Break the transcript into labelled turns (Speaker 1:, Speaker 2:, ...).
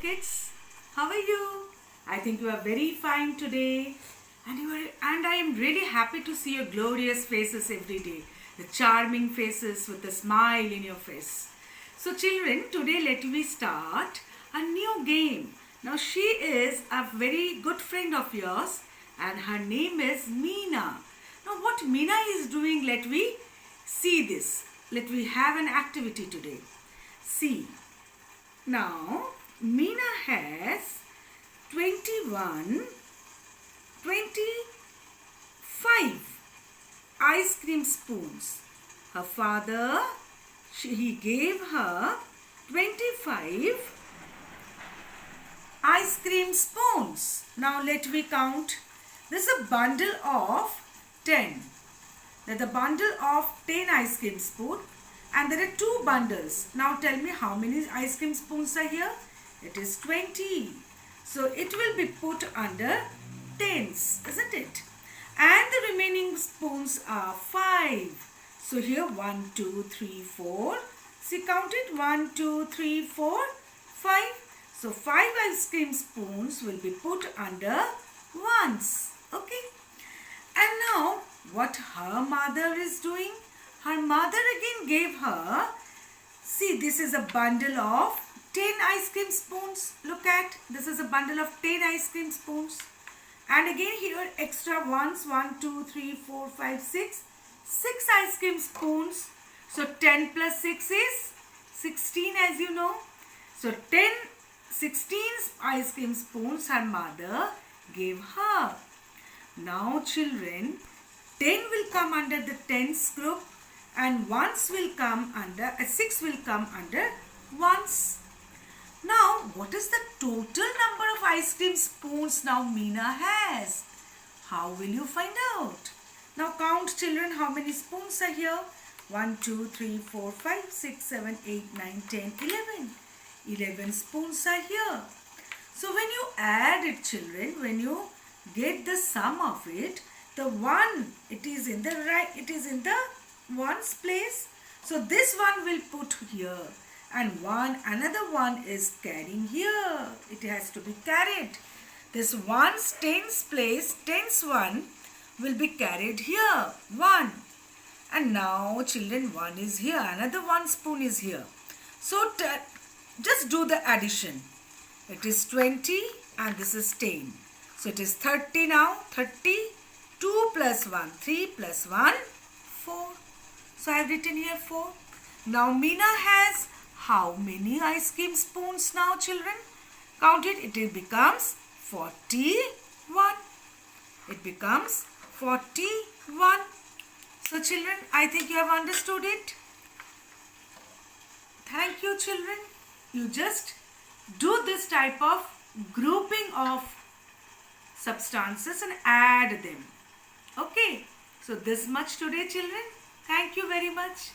Speaker 1: kids, how are you? I think you are very fine today, and I am really happy to see your glorious faces every day, the charming faces with a smile in your face. So children, today let me start a new game. Now she is a very good friend of yours and her name is Meena. Now what Meena is doing, let me see this. Let me have an activity today. See. Now, Meena has 25 ice cream spoons. Her father, he gave her 25 ice cream spoons. Now, let me count. This is a bundle of 10. There's a bundle of 10 ice cream spoons. And there are two bundles. Now tell me how many ice cream spoons are here? It is 20. So it will be put under tens, isn't it? And the remaining spoons are 5. So here 1, 2, 3, 4. See, count it. 1, 2, 3, 4, 5. So 5 ice cream spoons will be put under ones. Okay. And now what her mother is doing? Her mother again gave her, see, this is a bundle of 10 ice cream spoons. Look at, this is a bundle of 10 ice cream spoons. And again here extra ones, 1, 2, 3, 4, 5, 6. 6 ice cream spoons. So 10 plus 6 is 16, as you know. So 16 ice cream spoons her mother gave her. Now children, 10 will come under the tens group. And ones will come under, 6 will come under ones. Now, what is the total number of ice cream spoons now Meena has? How will you find out? Now count children, how many spoons are here? 1, 2, 3, 4, 5, 6, 7, 8, 9, 10, 11. 11 spoons are here. So when you add it children, when you get the sum of it, the one, it is in the right, it is in the ones place. So this one will put here and another one is carrying here. It has to be carried. This ones tens place, tens one will be carried here. 1. And now children, 1 is here. Another 1 spoon is here. So just do the addition. It is 20 and this is 10. So it is 30 now. 30. 2 plus 1. 3 plus 1. 4. So I have written here 4. Now Meena has how many ice cream spoons now children? Count it. It becomes 41. It becomes 41. So children, I think you have understood it. Thank you children. You just do this type of grouping of substances and add them. Okay. So this much today children. Thank you very much.